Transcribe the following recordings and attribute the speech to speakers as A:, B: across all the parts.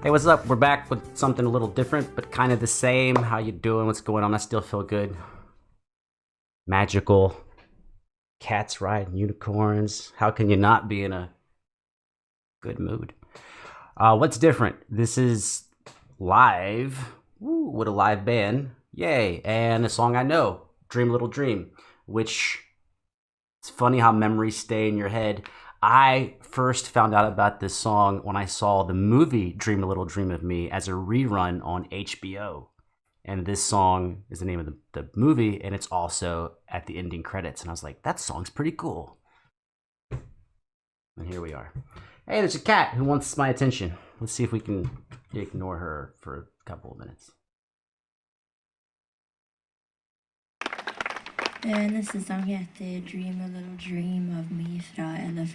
A: Hey, what's up? We're back with something a little different, but kind of the same. How you doing? What's going on? I still feel good. Magical. Cats riding unicorns. How can you not be in a good mood? What's different? This is live. Woo, with a live band. Yay. And a song I know, Dream Little Dream, which it's funny how memories stay in your head. I first found out about this song when I saw the movie Dream a Little Dream of Me as a rerun on HBO. And this song is the name of the movie, and it's also at the ending credits. And I was like, that song's pretty cool. And here we are. Hey, there's a cat who wants my attention. Let's see if we can ignore her for a couple of minutes.
B: Nästa sång heter Dream a Little Dream of Me från Ellis.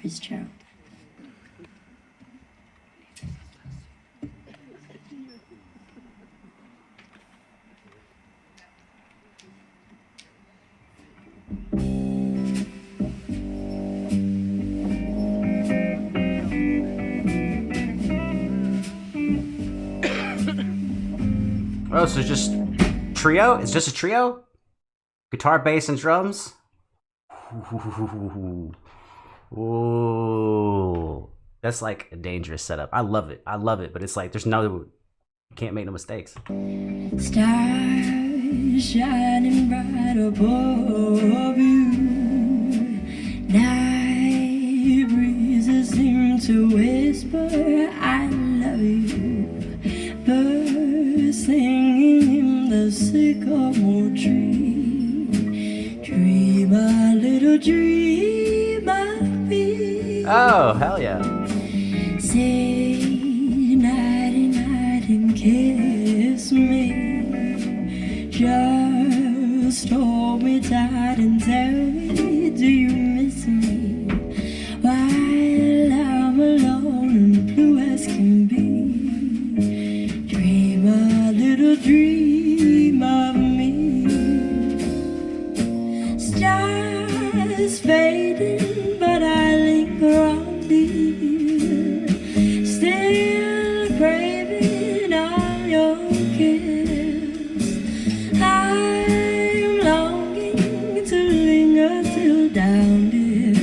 A: Oh, so just trio? It's just a trio? Guitar, bass, and drums? Ooh. That's like a dangerous setup. I love it. I love it, but it's like there's no, you can't make no mistakes.
B: Stars shining bright above you. Night breezes seem to whisper, I love you. Birds singing in the sycamore tree. Dream a little dream of me.
A: Oh, hell yeah.
B: Say nighty night and kiss me. Just hold me tight and tell me, do you miss me? While I'm alone and blue as can be. Dream a little dream of me. Stars fading, but I linger on dear. Still craving on your kiss. I'm longing to linger till down, dear.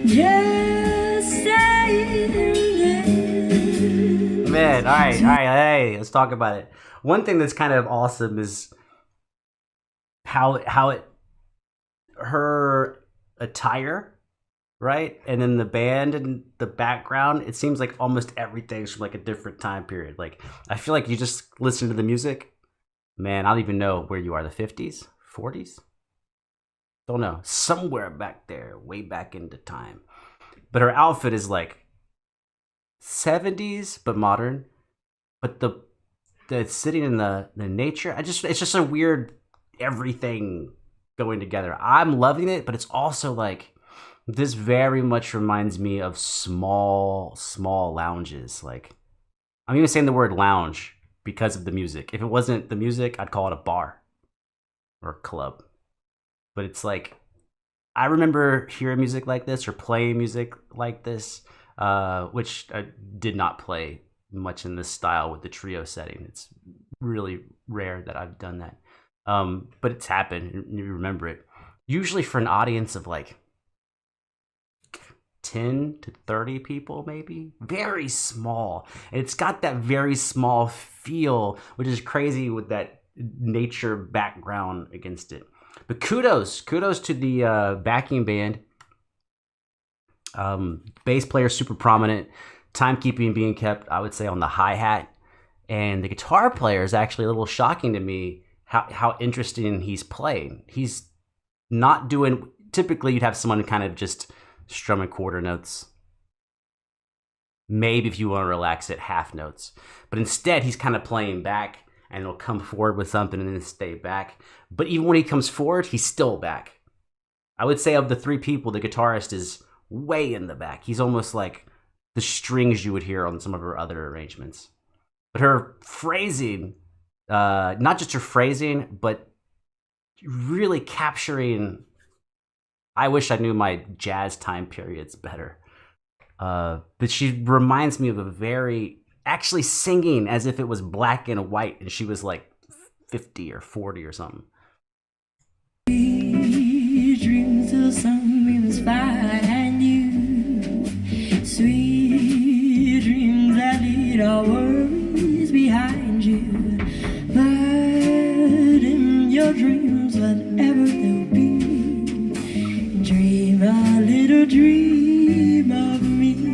B: Just staying there.
A: Man, all right, hey, let's talk about it. One thing that's kind of awesome is how it, her attire, right? And then the band and the background, it seems like almost everything's from like a different time period. Like, I feel like you just listen to the music, man, I don't even know where you are, the 50s, 40s? Don't know. Somewhere back there, way back into time. But her outfit is like 70s, but modern. But the sitting in the nature, it's just a weird everything going together. I'm loving it, but it's also like this very much reminds me of small lounges. Like, I'm even saying the word lounge because of the music. If it wasn't the music, I'd call it a bar or a club. But it's like, I remember hearing music like this or playing music like this, which I did not play much in this style with the trio setting. It's really rare that I've done that. But it's happened, and you remember it. Usually for an audience of like 10 to 30 people, maybe. Very small. And it's got that very small feel, which is crazy with that nature background against it. But kudos to the backing band. Bass player super prominent. Timekeeping being kept, I would say, on the hi-hat. And the guitar player is actually a little shocking to me how interesting he's playing. He's not doing, typically you'd have someone kind of just strumming quarter notes. Maybe if you want to relax it, half notes. But instead, he's kind of playing back, and he'll come forward with something and then stay back. But even when he comes forward, he's still back. I would say of the three people, the guitarist is way in the back. He's almost like the strings you would hear on some of her other arrangements. But her phrasing, not just her phrasing, but really capturing, I wish I knew my jazz time periods better. But she reminds me of a very actually singing as if it was black and white and she was like 50 or 40 or something.
B: Dreams of sunbeams find you. Sweet dreams that lead our worries behind you. But in your dreams, whatever they'll be, dream a little dream of me.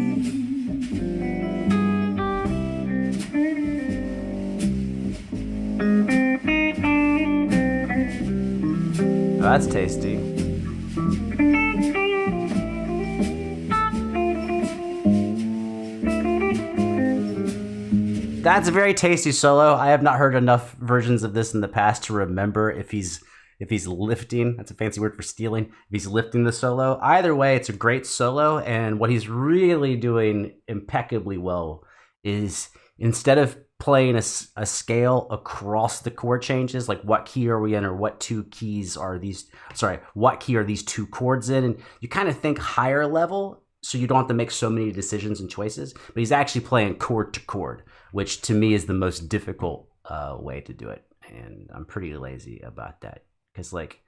A: Oh, that's tasty. That's a very tasty solo. I have not heard enough versions of this in the past to remember if he's lifting. That's a fancy word for stealing. If he's lifting the solo. Either way, it's a great solo, and what he's really doing impeccably well is instead of playing a scale across the chord changes, like what key are we in, or what key are these two chords in, and you kind of think higher level so you don't have to make so many decisions and choices, but he's actually playing chord to chord, which to me is the most difficult way to do it, and I'm pretty lazy about that, because like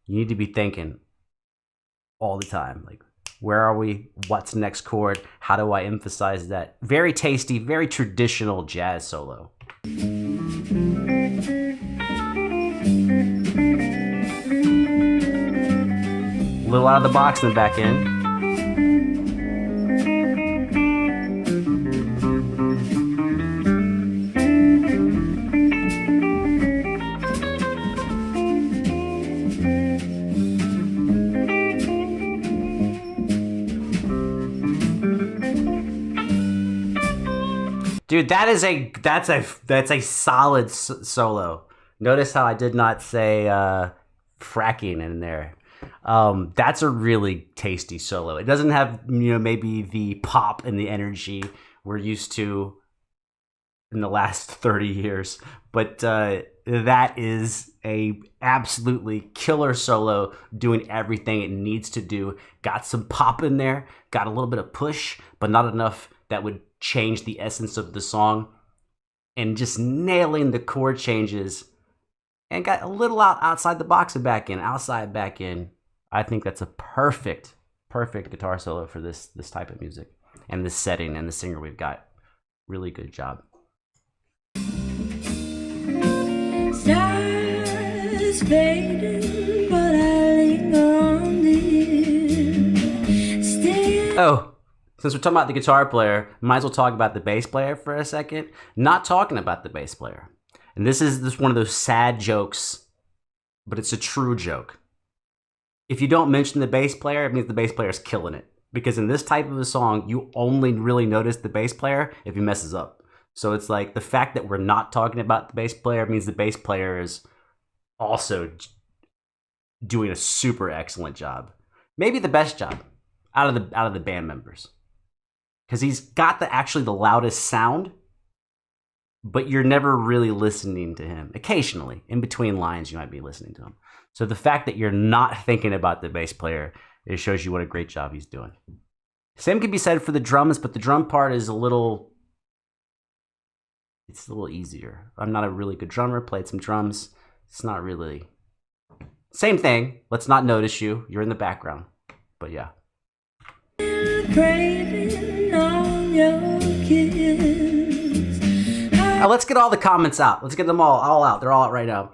A: you need to be thinking all the time, like where are we, what's the next chord, how do I emphasize that. Very tasty, very traditional jazz solo. A little out of the box in the back end. Dude, that's a solid solo. Notice how I did not say fracking in there. That's a really tasty solo. It doesn't have, maybe the pop and the energy we're used to in the last 30 years, but that is a absolutely killer solo, doing everything it needs to do. Got some pop in there, got a little bit of push, but not enough that would change the essence of the song, and just nailing the chord changes, and got a little outside the box and back in, outside, back in. I think that's a perfect guitar solo for this type of music and this setting and the singer we've got. Really good job.
B: Stars fading, but I linger on still.
A: Oh, since we're talking about the guitar player, might as well talk about the bass player for a second. Not talking about the bass player. And this is one of those sad jokes, but it's a true joke. If you don't mention the bass player, it means the bass player is killing it. Because in this type of a song, you only really notice the bass player if he messes up. So it's like the fact that we're not talking about the bass player means the bass player is also doing a super excellent job. Maybe the best job out of the band members. Because he's got the loudest sound, but you're never really listening to him. Occasionally, in between lines, you might be listening to him. So the fact that you're not thinking about the bass player, it shows you what a great job he's doing. Same can be said for the drums, but the drum part is a little easier. I'm not a really good drummer, played some drums. It's not really... Same thing. Let's not notice you. You're in the background. But yeah.
B: Craving on your kiss.
A: Now let's get all the comments out. Let's get them all out. They're all out right now.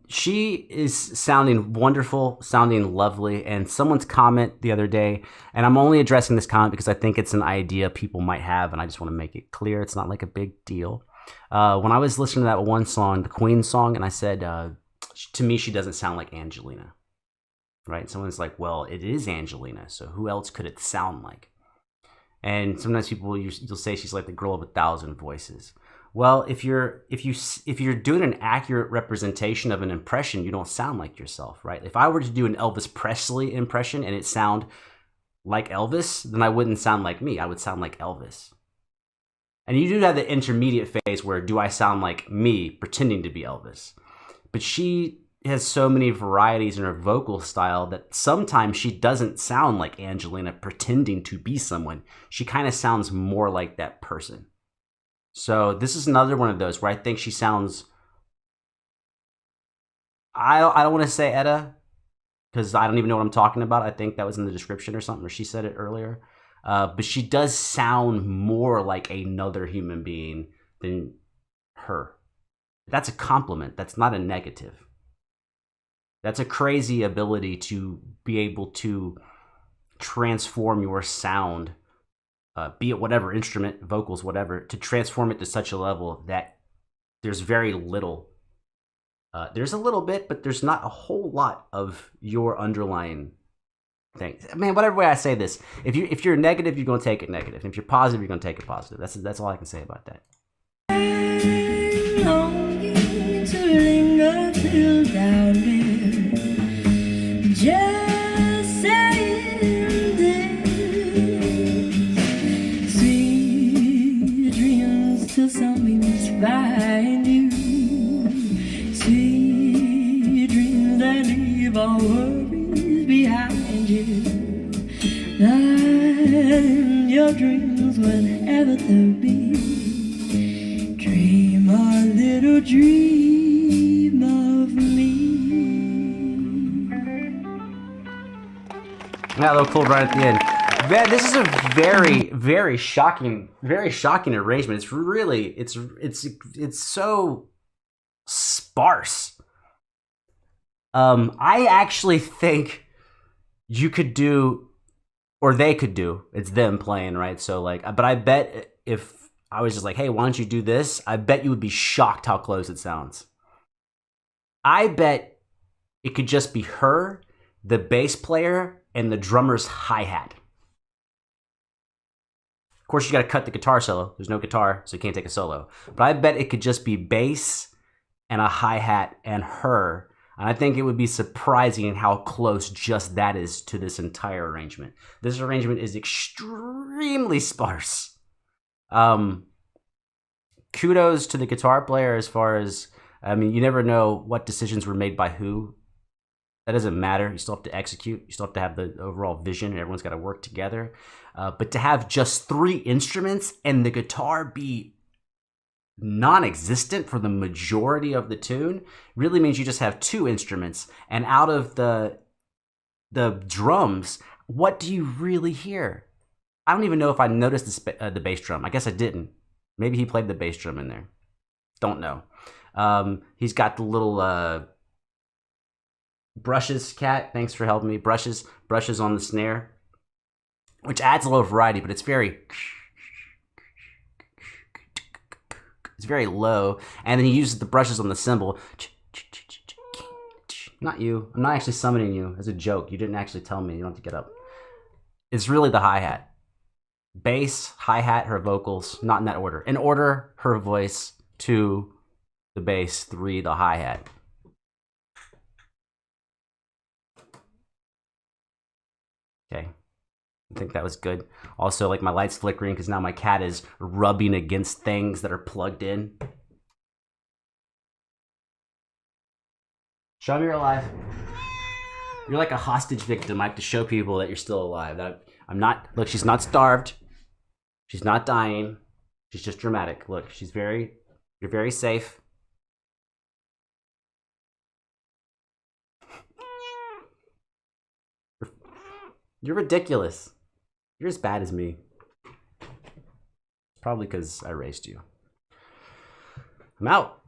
A: She is sounding wonderful, sounding lovely, and someone's comment the other day, and I'm only addressing this comment because I think it's an idea people might have, and I just want to make it clear it's not like a big deal. When I was listening to that one song, the Queen song, and I said, to me, she doesn't sound like Angelina. Right? Someone's like, well, it is Angelina, so who else could it sound like? And sometimes you'll say she's like the girl of 1,000 voices. Well, if you're doing an accurate representation of an impression, you don't sound like yourself, right? If I were to do an Elvis Presley impression and it sound like Elvis, then I wouldn't sound like me. I would sound like Elvis. And you do have the intermediate phase where do I sound like me pretending to be Elvis? But she has so many varieties in her vocal style that sometimes she doesn't sound like Angelina pretending to be someone. She kind of sounds more like that person. So this is another one of those where I think she sounds. I don't want to say Etta because I don't even know what I'm talking about. I think that was in the description or something, or she said it earlier. But she does sound more like another human being than her. That's a compliment. That's not a negative. That's a crazy ability to be able to transform your sound, be it whatever instrument, vocals, whatever, to transform it to such a level that there's very little. There's a little bit, but there's not a whole lot of your underlying thing. Man, whatever way I say this, if you're negative, you're gonna take it negative. And if you're positive, you're gonna take it positive. That's all I can say about that.
B: Longing to linger till down there, just saying this. Sweet dreams till sunbeams find you. Sweet dreams that leave all worries behind you. And your dreams whenever they'll be. Dream a little dream of me.
A: Yeah, a little cool right at the end. Man, this is a very shocking arrangement. It's really, it's so sparse. I actually think you could do, or they could do, it's them playing, right? So like, but I bet if I was just like, hey, why don't you do this? I bet you would be shocked how close it sounds. I bet it could just be her, the bass player, and the drummer's hi-hat. Of course, you got to cut the guitar solo. There's no guitar, so you can't take a solo. But I bet it could just be bass and a hi-hat and her. And I think it would be surprising how close just that is to this entire arrangement. This arrangement is extremely sparse. Kudos to the guitar player as far as, I mean, you never know what decisions were made by who. That doesn't matter. You still have to execute. You still have to have the overall vision, and everyone's got to work together. But to have just 3 instruments and the guitar be non-existent for the majority of the tune really means you just have 2 instruments. And out of the drums, what do you really hear? I don't even know if I noticed the bass drum. I guess I didn't. Maybe he played the bass drum in there. Don't know. He's got the little brushes, Cat. Thanks for helping me. Brushes on the snare, which adds a little variety, but it's very low. And then he uses the brushes on the cymbal. Not you. I'm not actually summoning you as a joke. You didn't actually tell me. You don't have to get up. It's really the hi-hat. Bass, hi-hat, her vocals, not in that order. In order, her voice, 2, the bass, 3, the hi-hat. Okay. I think that was good. Also, like, my light's flickering because now my cat is rubbing against things that are plugged in. Show me you're alive. You're like a hostage victim. I have to show people that you're still alive. I'm not. Look, she's not starved. She's not dying. She's just dramatic. Look, you're very safe. You're ridiculous. You're as bad as me. Probably because I raised you. I'm out.